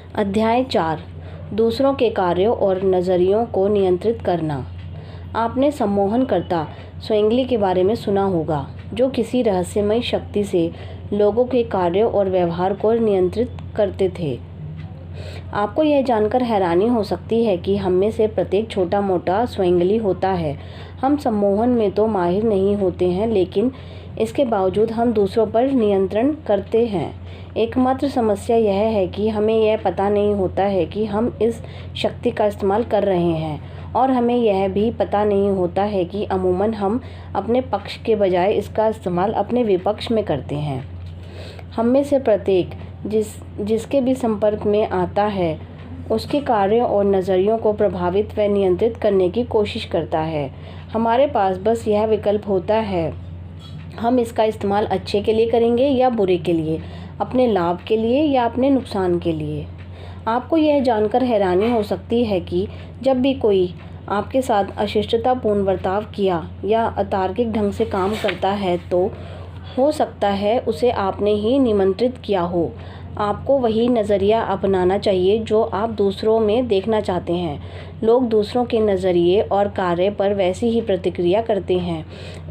अध्याय 4 दूसरों के कार्यों और नज़रियों को नियंत्रित करना। आपने सम्मोहनकर्ता स्वेंगली के बारे में सुना होगा, जो किसी रहस्यमय शक्ति से लोगों के कार्यों और व्यवहार को नियंत्रित करते थे। आपको यह जानकर हैरानी हो सकती है कि हम में से प्रत्येक छोटा मोटा स्वेंगली होता है। हम सम्मोहन में तो माहिर नहीं होते हैं, लेकिन इसके बावजूद हम दूसरों पर नियंत्रण करते हैं। एकमात्र समस्या यह है कि हमें यह पता नहीं होता है कि हम इस शक्ति का इस्तेमाल कर रहे हैं, और हमें यह भी पता नहीं होता है कि अमूमन हम अपने पक्ष के बजाय इसका इस्तेमाल अपने विपक्ष में करते हैं। हम में से प्रत्येक जिसके भी संपर्क में आता है, उसके कार्यों और नज़रियों को प्रभावित व नियंत्रित करने की कोशिश करता है। हमारे पास बस यह विकल्प होता है, हम इसका इस्तेमाल अच्छे के लिए करेंगे या बुरे के लिए, अपने लाभ के लिए या अपने नुकसान के लिए। आपको यह जानकर हैरानी हो सकती है कि जब भी कोई आपके साथ अशिष्टतापूर्ण बर्ताव किया या अतार्किक ढंग से काम करता है, तो हो सकता है उसे आपने ही निमंत्रित किया हो। आपको वही नज़रिया अपनाना चाहिए जो आप दूसरों में देखना चाहते हैं। लोग दूसरों के नज़रिए और कार्य पर वैसी ही प्रतिक्रिया करते हैं।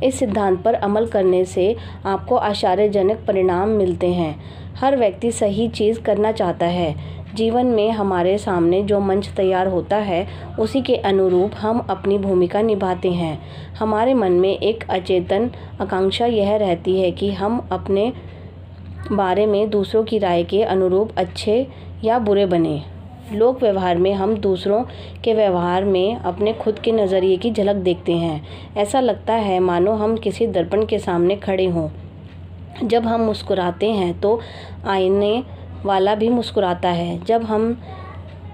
इस सिद्धांत पर अमल करने से आपको आश्चर्यजनक परिणाम मिलते हैं। हर व्यक्ति सही चीज़ करना चाहता है। जीवन में हमारे सामने जो मंच तैयार होता है, उसी के अनुरूप हम अपनी भूमिका निभाते हैं। हमारे मन में एक अचेतन आकांक्षा यह रहती है कि हम अपने बारे में दूसरों की राय के अनुरूप अच्छे या बुरे बने। लोक व्यवहार में हम दूसरों के व्यवहार में अपने खुद के नज़रिए की झलक देखते हैं। ऐसा लगता है मानो हम किसी दर्पण के सामने खड़े हों। जब हम मुस्कुराते हैं तो आईने वाला भी मुस्कुराता है। जब हम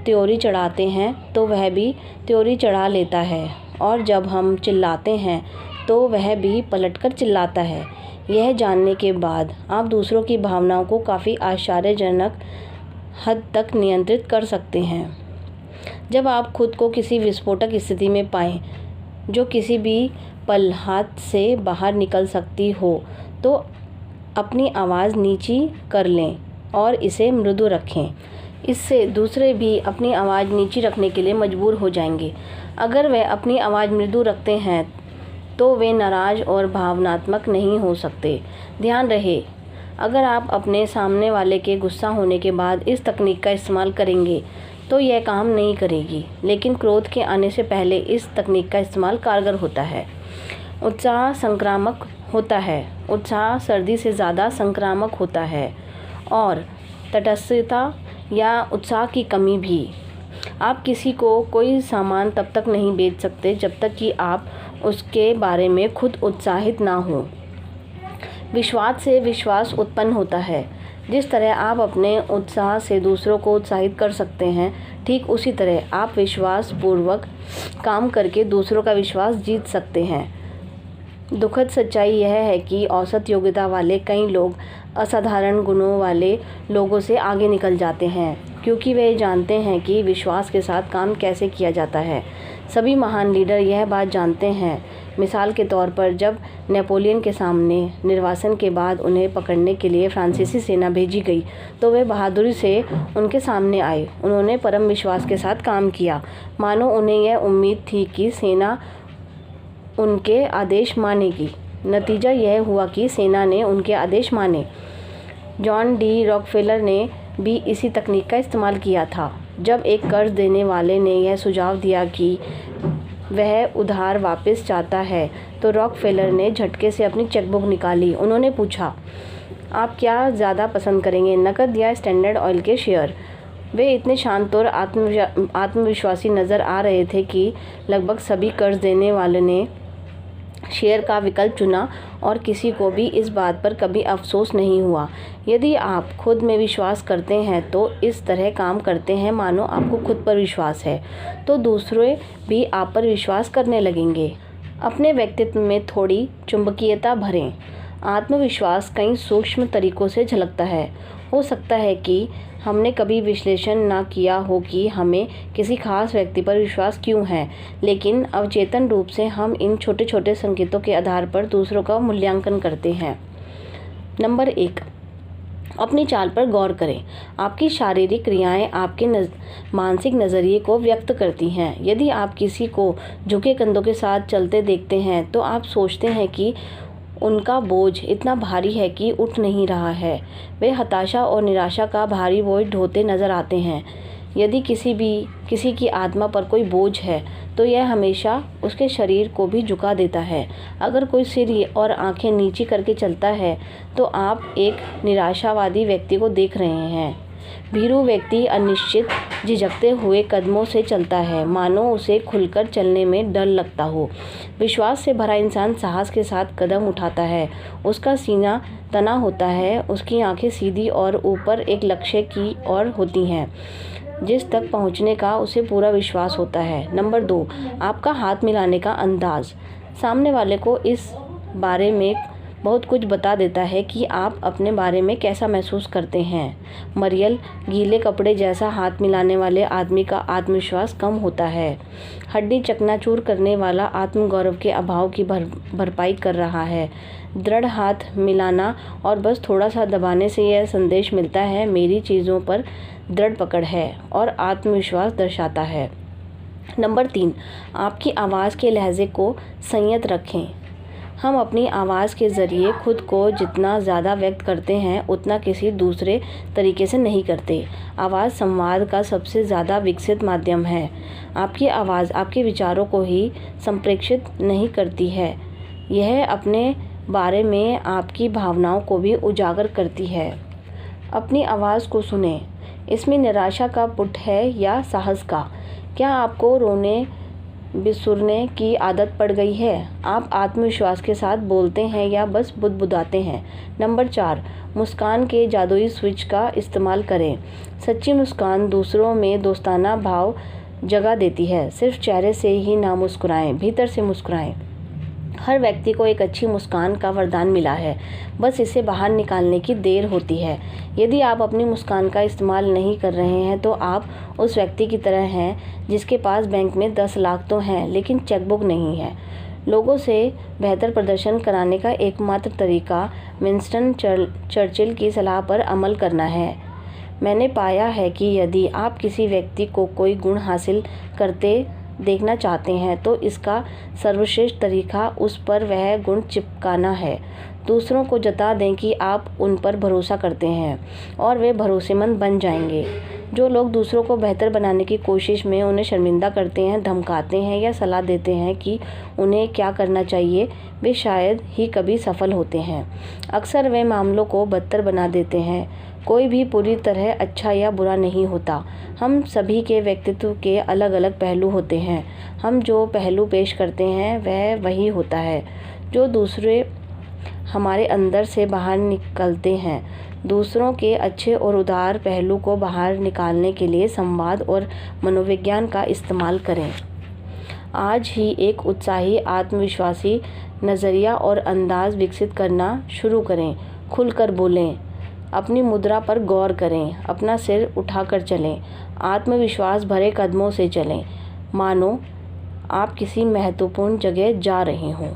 त्योरी चढ़ाते हैं तो वह भी त्योरी चढ़ा लेता है, और जब हम चिल्लाते हैं तो वह भी पलटकर चिल्लाता है। यह जानने के बाद आप दूसरों की भावनाओं को काफ़ी आश्चर्यजनक हद तक नियंत्रित कर सकते हैं। जब आप खुद को किसी विस्फोटक स्थिति में पाएं, जो किसी भी पल हाथ से बाहर निकल सकती हो, तो अपनी आवाज़ नीची कर लें और इसे मृदु रखें। इससे दूसरे भी अपनी आवाज़ नीची रखने के लिए मजबूर हो जाएंगे। अगर वे अपनी आवाज़ मृदु रखते हैं तो वे नाराज़ और भावनात्मक नहीं हो सकते। ध्यान रहे, अगर आप अपने सामने वाले के गुस्सा होने के बाद इस तकनीक का इस्तेमाल करेंगे तो यह काम नहीं करेगी, लेकिन क्रोध के आने से पहले इस तकनीक का इस्तेमाल कारगर होता है। उत्साह संक्रामक होता है। उत्साह सर्दी से ज़्यादा संक्रामक होता है, और तटस्थता या उत्साह की कमी भी। आप किसी को कोई सामान तब तक नहीं बेच सकते जब तक कि आप उसके बारे में खुद उत्साहित ना हो। विश्वास से विश्वास उत्पन्न होता है। जिस तरह आप अपने उत्साह से दूसरों को उत्साहित कर सकते हैं, ठीक उसी तरह आप विश्वासपूर्वक काम करके दूसरों का विश्वास जीत सकते हैं। दुखद सच्चाई यह है कि औसत योग्यता वाले कई लोग असाधारण गुणों वाले लोगों से आगे निकल जाते हैं, क्योंकि वे जानते हैं कि विश्वास के साथ काम कैसे किया जाता है। सभी महान लीडर यह बात जानते हैं। मिसाल के तौर पर, जब नेपोलियन के सामने निर्वासन के बाद उन्हें पकड़ने के लिए फ्रांसीसी सेना भेजी गई, तो वे बहादुरी से उनके सामने आए। उन्होंने परम विश्वास के साथ काम किया, मानो उन्हें यह उम्मीद थी कि सेना उनके आदेश मानेगी। नतीजा यह हुआ कि सेना ने उनके आदेश माने। जॉन डी रॉकफेलर ने भी इसी तकनीक का इस्तेमाल किया था। जब एक कर्ज देने वाले ने यह सुझाव दिया कि वह उधार वापस चाहता है, तो रॉकफेलर ने झटके से अपनी चेकबुक निकाली। उन्होंने पूछा, आप क्या ज़्यादा पसंद करेंगे, नकद या स्टैंडर्ड ऑयल के शेयर? वे इतने शांत और आत्मविश्वासी नज़र आ रहे थे कि लगभग सभी कर्ज देने वाले ने शेयर का विकल्प चुना, और किसी को भी इस बात पर कभी अफसोस नहीं हुआ। यदि आप खुद में विश्वास करते हैं तो इस तरह काम करते हैं मानो आपको खुद पर विश्वास है, तो दूसरे भी आप पर विश्वास करने लगेंगे। अपने व्यक्तित्व में थोड़ी चुंबकीयता भरें। आत्मविश्वास कई सूक्ष्म तरीकों से झलकता है। हो सकता है कि हमने कभी विश्लेषण ना किया हो कि हमें किसी खास व्यक्ति पर विश्वास क्यों है, लेकिन अवचेतन रूप से हम इन छोटे छोटे संकेतों के आधार पर दूसरों का मूल्यांकन करते हैं। नंबर 1, अपनी चाल पर गौर करें। आपकी शारीरिक क्रियाएं आपके मानसिक नज़रिए को व्यक्त करती हैं। यदि आप किसी को झुके कंधों के साथ चलते देखते हैं तो आप सोचते हैं कि उनका बोझ इतना भारी है कि उठ नहीं रहा है। वे हताशा और निराशा का भारी बोझ ढोते नजर आते हैं। यदि किसी की आत्मा पर कोई बोझ है तो यह हमेशा उसके शरीर को भी झुका देता है। अगर कोई सिर और आंखें नीची करके चलता है तो आप एक निराशावादी व्यक्ति को देख रहे हैं। भीरू व्यक्ति अनिश्चित, झिझकते हुए कदमों से चलता है, मानो उसे खुलकर चलने में डर लगता हो। विश्वास से भरा इंसान साहस के साथ कदम उठाता है। उसका सीना तना होता है, उसकी आंखें सीधी और ऊपर एक लक्ष्य की ओर होती हैं जिस तक पहुंचने का उसे पूरा विश्वास होता है। नंबर 2, आपका हाथ मिलाने का अंदाज सामने वाले को इस बारे में बहुत कुछ बता देता है कि आप अपने बारे में कैसा महसूस करते हैं। मरियल, गीले कपड़े जैसा हाथ मिलाने वाले आदमी का आत्मविश्वास कम होता है। हड्डी चकनाचूर करने वाला आत्मगौरव के अभाव की भरपाई कर रहा है। दृढ़ हाथ मिलाना और बस थोड़ा सा दबाने से यह संदेश मिलता है, मेरी चीज़ों पर दृढ़ पकड़ है और आत्मविश्वास दर्शाता है। नंबर 3, आपकी आवाज़ के लहजे को संयत रखें। हम अपनी आवाज़ के ज़रिए खुद को जितना ज़्यादा व्यक्त करते हैं उतना किसी दूसरे तरीके से नहीं करते। आवाज़ संवाद का सबसे ज़्यादा विकसित माध्यम है। आपकी आवाज़ आपके विचारों को ही संप्रेषित नहीं करती है, यह अपने बारे में आपकी भावनाओं को भी उजागर करती है। अपनी आवाज़ को सुनें। इसमें निराशा का पुट है या साहस का? क्या आपको रोने बिसुरने की आदत पड़ गई है? आप आत्मविश्वास के साथ बोलते हैं या बस बुदबुदाते हैं? नंबर 4, मुस्कान के जादुई स्विच का इस्तेमाल करें। सच्ची मुस्कान दूसरों में दोस्ताना भाव जगा देती है। सिर्फ चेहरे से ही ना मुस्कुराएं, भीतर से मुस्कुराएं। हर व्यक्ति को एक अच्छी मुस्कान का वरदान मिला है, बस इसे बाहर निकालने की देर होती है। यदि आप अपनी मुस्कान का इस्तेमाल नहीं कर रहे हैं तो आप उस व्यक्ति की तरह हैं जिसके पास बैंक में 10 लाख तो हैं लेकिन चेकबुक नहीं है। लोगों से बेहतर प्रदर्शन कराने का एकमात्र तरीका विंस्टन चर्चिल की सलाह पर अमल करना है। मैंने पाया है कि यदि आप किसी व्यक्ति को कोई गुण हासिल करते देखना चाहते हैं तो इसका सर्वश्रेष्ठ तरीका उस पर वह गुण चिपकाना है। दूसरों को जता दें कि आप उन पर भरोसा करते हैं और वे भरोसेमंद बन जाएंगे। जो लोग दूसरों को बेहतर बनाने की कोशिश में उन्हें शर्मिंदा करते हैं, धमकाते हैं या सलाह देते हैं कि उन्हें क्या करना चाहिए, वे शायद ही कभी सफल होते हैं। अक्सर वे मामलों को बदतर बना देते हैं। कोई भी पूरी तरह अच्छा या बुरा नहीं होता। हम सभी के व्यक्तित्व के अलग अलग पहलू होते हैं। हम जो पहलू पेश करते हैं वह वही होता है जो दूसरे हमारे अंदर से बाहर निकलते हैं। दूसरों के अच्छे और उदार पहलू को बाहर निकालने के लिए संवाद और मनोविज्ञान का इस्तेमाल करें। आज ही एक उत्साही, आत्मविश्वासी नज़रिया और अंदाज विकसित करना शुरू करें। खुलकर बोलें, अपनी मुद्रा पर गौर करें, अपना सिर उठाकर चलें, आत्मविश्वास भरे कदमों से चलें, मानो आप किसी महत्वपूर्ण जगह जा रहे हों।